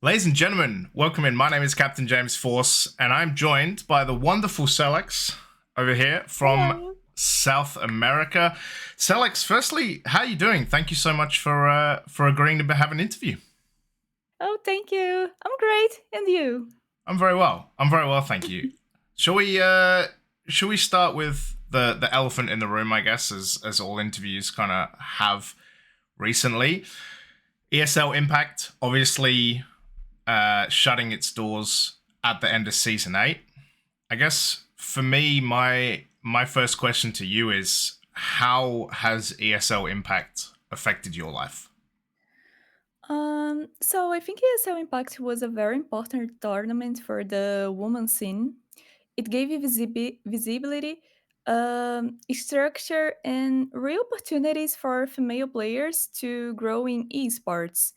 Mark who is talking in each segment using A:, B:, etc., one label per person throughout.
A: Ladies and gentlemen, welcome in. My name is Captain James Force, and I'm joined by the wonderful Cellax over here from
B: Hello.
A: South America. Cellax, firstly, how are you doing? Thank you so much for agreeing to have an interview.
B: Oh, thank you. I'm great. And you?
A: I'm very well. I'm very well, thank you. Shall we start with the elephant in the room, I guess, as all interviews kind of have recently. ESL Impact, obviously shutting its doors at the end of Season 8. I guess for me, my first question to you is, how has ESL Impact affected your life?
B: So I think ESL Impact was a very important tournament for the woman scene. It gave visibility, structure, and real opportunities for female players to grow in esports.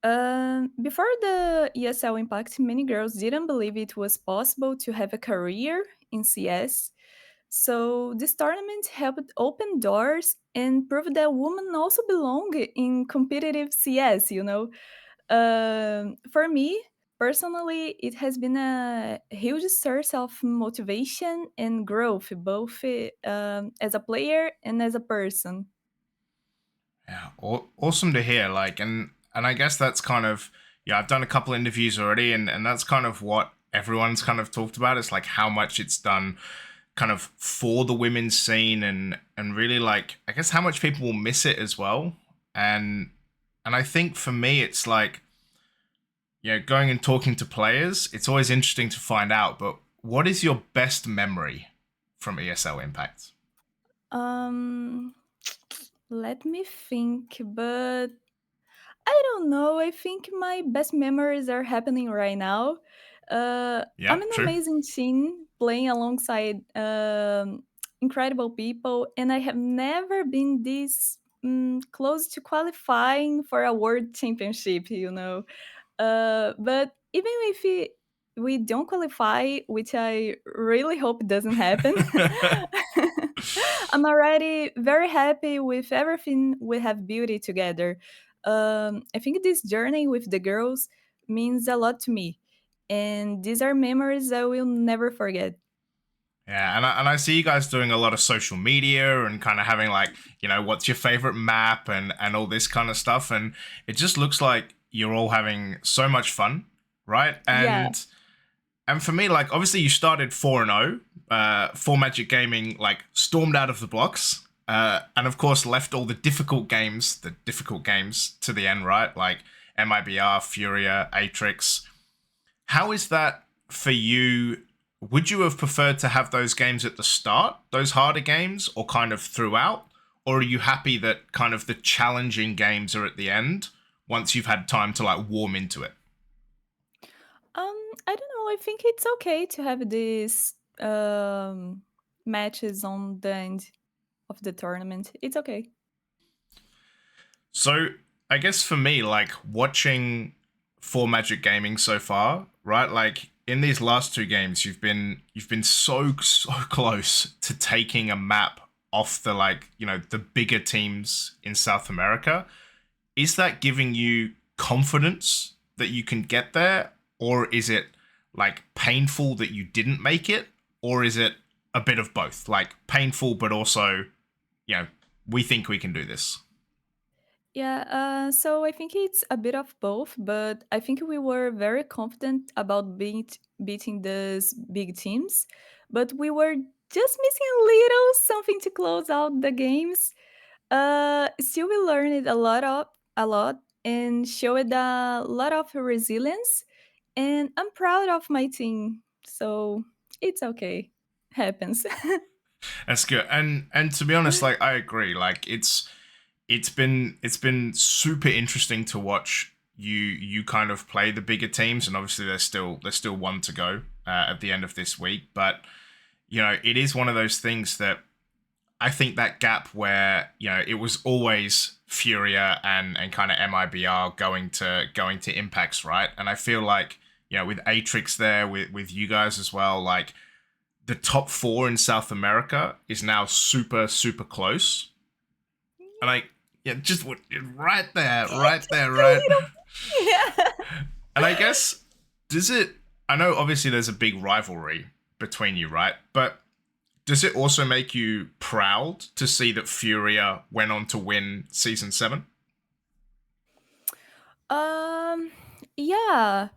B: Before the ESL Impact, many girls didn't believe it was possible to have a career in CS. So this tournament helped open doors and prove that women also belong in competitive CS. For me, personally, it has been a huge source of motivation and growth, both as a player and as a person.
A: Yeah, awesome to hear. And I guess that's kind of, yeah, I've done a couple interviews already, and that's kind of what everyone's kind of talked about. It's like how much it's done kind of for the women's scene, and really, like, I guess how much people will miss it as well. And I think for me it's like, going and talking to players, it's always interesting to find out, but what is your best memory from ESL Impact?
B: Um, Let me think, but I don't know. I think my best memories are happening right now.
A: Yeah,
B: I'm an
A: true.
B: amazing team playing alongside incredible people, and I have never been this close to qualifying for a world championship. But even if we don't qualify, which I really hope doesn't happen, I'm already very happy with everything we have built it together. I think this journey with the girls means a lot to me, and these are memories I will never forget.
A: Yeah, and I see you guys doing a lot of social media and kind of having, like, what's your favorite map and all this kind of stuff, and it just looks like you're all having so much fun, right?
B: Yeah.
A: And for me, like, obviously you started 4-0, 4 Magic Gaming, like, stormed out of the blocks, and of course left all the difficult games to the end, right? Like MIBR, Furia, Atrix. How is that for you? Would you have preferred to have those games at the start, those harder games, or kind of throughout? Or are you happy that kind of the challenging games are at the end once you've had time to, like, warm into it?
B: I don't know. I think it's okay to have these matches on the end of the tournament. It's okay.
A: So I guess for me, like, watching for Magic Gaming so far, right? Like, in these last two games, you've been so close to taking a map off the, like, the bigger teams in South America. Is that giving you confidence that you can get there, or is it, like, painful that you didn't make it, or is it a bit of both? Like, painful, but also, you know, we think we can do this.
B: Yeah, so I think it's a bit of both, but I think we were very confident about beating these big teams, but we were just missing a little something to close out the games. Still, we learned a lot, and showed a lot of resilience, and I'm proud of my team. So it's okay, happens.
A: That's good. And to be honest, like, I agree. Like, it's been super interesting to watch you kind of play the bigger teams, and obviously there's still one to go at the end of this week. But it is one of those things that I think that gap where it was always Furia and kind of MIBR going to Impacts, right? And I feel like with Atrix there, with you guys as well, like, the top four in South America is now super close. And I, yeah, just right there,
B: Yeah,
A: right
B: just
A: there,
B: a
A: right.
B: little. Yeah.
A: And I guess, does it, I know obviously there's a big rivalry between you, right? But does it also make you proud to see that Furia went on to win season 7?
B: Um, yeah,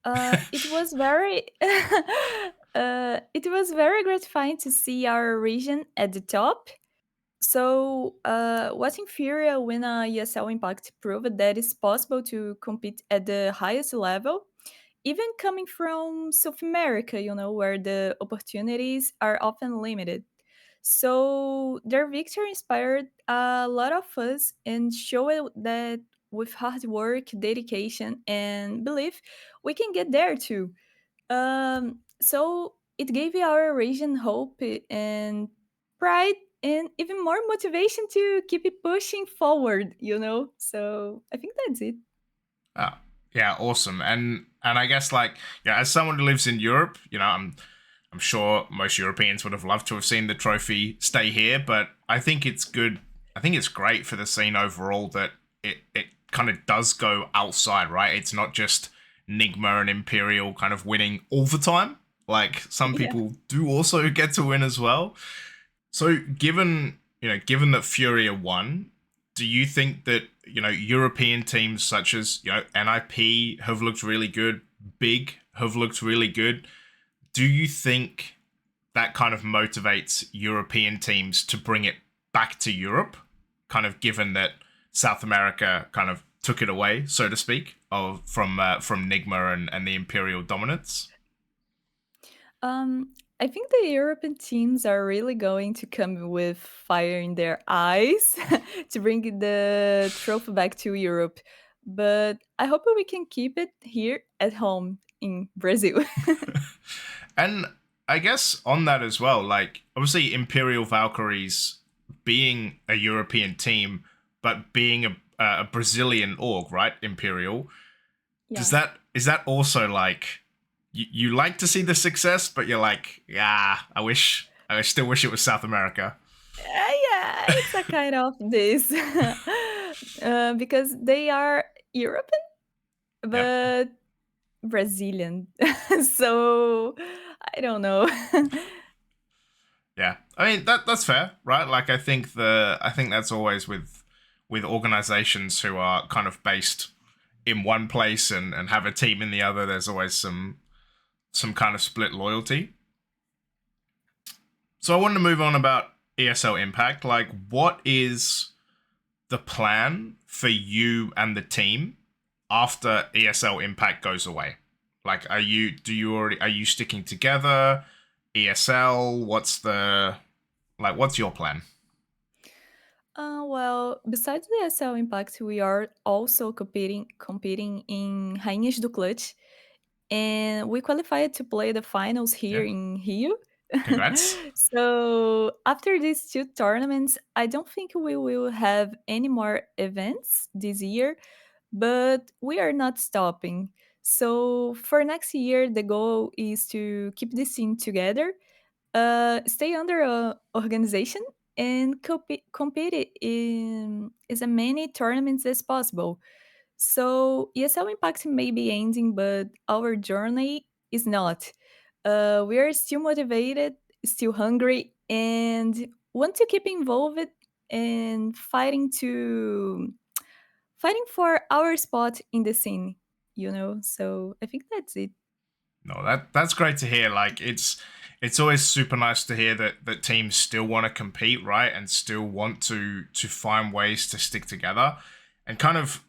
B: it was very it was very gratifying to see our region at the top. So, watching Furia win a ESL Impact proved that it's possible to compete at the highest level, even coming from South America, where the opportunities are often limited. So, their victory inspired a lot of us and showed that with hard work, dedication, and belief, we can get there too. So it gave our region hope and pride and even more motivation to keep it pushing forward. So I think that's it.
A: Oh, yeah, awesome. And I guess like, yeah, as someone who lives in Europe, I'm sure most Europeans would have loved to have seen the trophy stay here, but I think it's good. I think it's great for the scene overall that it kind of does go outside, right? It's not just Nigma and Imperial kind of winning all the time. Like some
B: Yeah.
A: people do also get to win as well. So given that Furia won, do you think that, European teams such as, NIP have looked really good, Big have looked really good? Do you think that kind of motivates European teams to bring it back to Europe, kind of given that South America kind of took it away, so to speak, from Nigma and the Imperial dominance?
B: I think the European teams are really going to come with fire in their eyes to bring the trophy back to Europe. But I hope we can keep it here at home in Brazil.
A: And I guess on that as well, like obviously Imperial Valkyries being a European team, but being a Brazilian org, right? Imperial. Does
B: Yeah.
A: that is that also like you like to see the success, but you're like, yeah, I still wish it was South America.
B: Yeah, it's a kind of this because they are European
A: Yep.
B: but Brazilian. So I don't know.
A: Yeah. I mean that's fair, right? Like I think that's always with organizations who are kind of based in one place and have a team in the other, there's always some kind of split loyalty. So I wanted to move on about ESL Impact. Like, what is the plan for you and the team after ESL Impact goes away? Like, are you sticking together? ESL, what's your plan?
B: Well, besides the ESL Impact, we are also competing in Rainhas do Clutch, and we qualified to play the finals here
A: Yeah,
B: in Rio.
A: congrats.
B: So after these two tournaments, I don't think we will have any more events this year, but we are not stopping. So for next year, the goal is to keep the scene together, stay under a organization, and compete in as many tournaments as possible. So ESL Impact may be ending, but our journey is not. We are still motivated, still hungry, and want to keep involved and fighting for our spot in the scene. So I think that's it.
A: No, that's great to hear. Like it's always super nice to hear that teams still want to compete, right? And still want to find ways to stick together. And kind of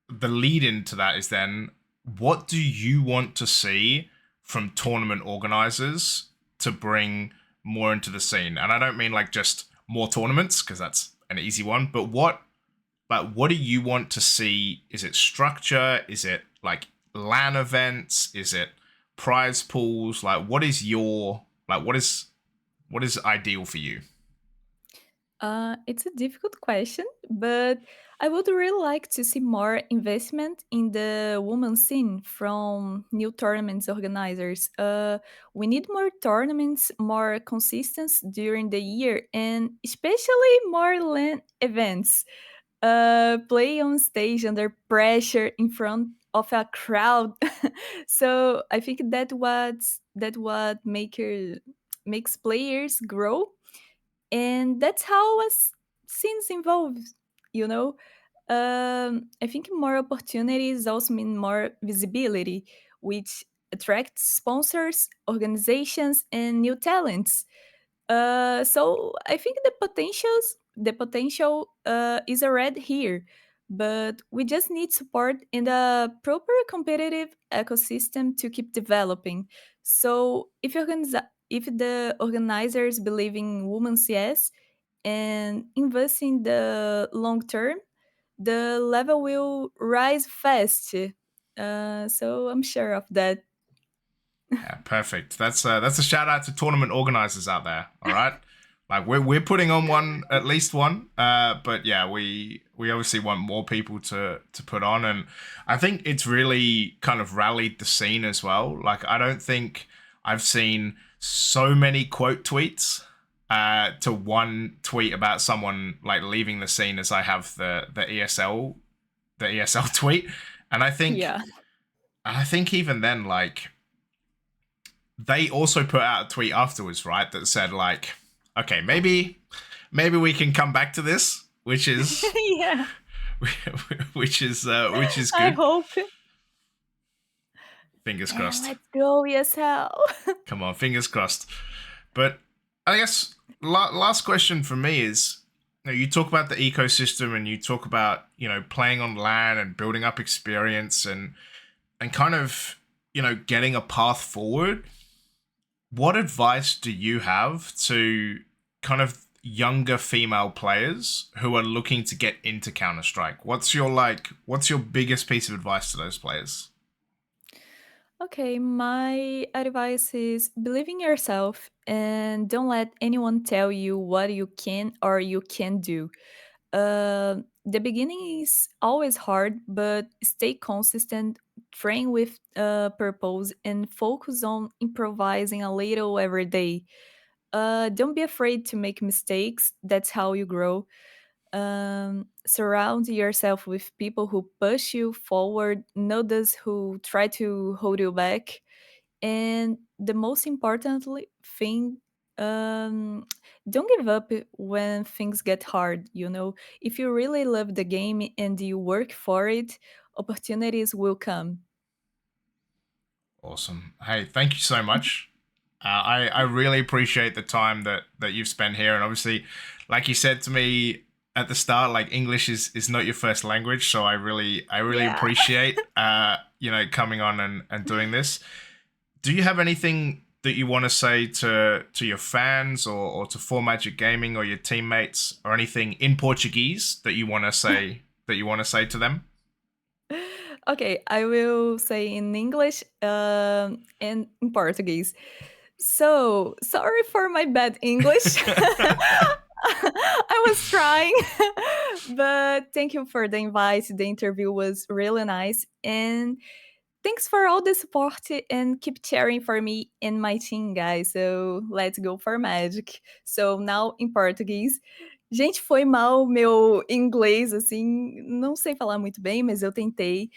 A: the lead into that is then what do you want to see from tournament organizers to bring more into the scene? And I don't mean like just more tournaments because that's an easy one, but what do you want to see? Is it structure? Is it like LAN events? Is it prize pools? Like what is ideal for you?
B: It's a difficult question, but I would really like to see more investment in the woman scene from new tournaments organizers. We need more tournaments, more consistency during the year, and especially more LAN events. Play on stage under pressure of a crowd. So I think that what makes players grow, and that's how us scenes evolve. You know, I think more opportunities also mean more visibility, which attracts sponsors, organizations, and new talents. So I think the potential is already here, but we just need support in a proper competitive ecosystem to keep developing. So if the organizers believe in women CS and invest in the long term, the level will rise fast. So I'm sure of that.
A: Yeah, perfect. That's a shout out to tournament organizers out there. All right, like we're putting on one, at least one. But yeah, we obviously want more people to put on, and I think it's really kind of rallied the scene as well. Like I don't think I've seen so many quote tweets to one tweet about someone like leaving the scene as I have the ESL tweet, and
B: Yeah.
A: I think even then like they also put out a tweet afterwards, right? That said like, okay, maybe we can come back to this, which is
B: Yeah.
A: which is
B: I
A: good.
B: hope.
A: Fingers
B: And
A: crossed.
B: let's go, ESL.
A: Come on, fingers crossed. But I guess last question for me is, you talk about the ecosystem and you talk about playing on LAN and building up experience and kind of getting a path forward. What advice do you have to kind of younger female players who are looking to get into Counter-Strike? What's your biggest piece of advice to those players?
B: Okay, my advice is believe in yourself and don't let anyone tell you what you can or you can do. The beginning is always hard, but stay consistent, train with purpose, and focus on improvising a little every day. Don't be afraid to make mistakes. That's how you grow. Surround yourself with people who push you forward, not those who try to hold you back. And the most importantly thing, um, don't give up when things get hard. If you really love the game and you work for it, opportunities will come.
A: Awesome. Hey, thank you so much. I really appreciate the time that you've spent here, and obviously, like you said to me at the start, like English is not your first language, so I really
B: Yeah.
A: appreciate coming on and doing this. Do you have anything that you want to say to your fans or to 4Magic Gaming or your teammates or anything in Portuguese that you want to say to them?
B: Okay, I will say in English and in Portuguese. So, sorry for my bad English. I was trying, but thank you for the invite. The interview was really nice. And thanks for all the support and keep cheering for me and my team, guys. So let's go for Magic. So now em português. Gente, foi mal meu inglês, assim, não sei falar muito bem, mas eu tentei.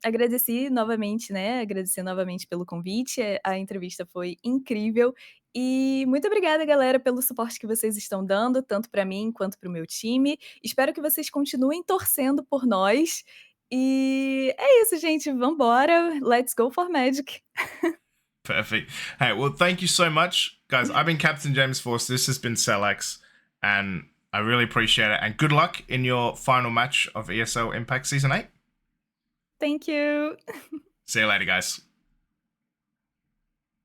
B: Agradeci novamente, né? Agradecer novamente pelo convite. A entrevista foi incrível. E muito obrigada, galera, pelo suporte que vocês estão dando, tanto para mim quanto para o meu time. Espero que vocês continuem torcendo por nós. E é isso, gente. Vambora. Let's go for Magic.
A: Perfect. Hey, well, thank you so much, guys. I've been Captain James Force. This has been Cellax, and I really appreciate it. And good luck in your final match of ESL Impact Season 8.
B: Thank you.
A: See you later, guys.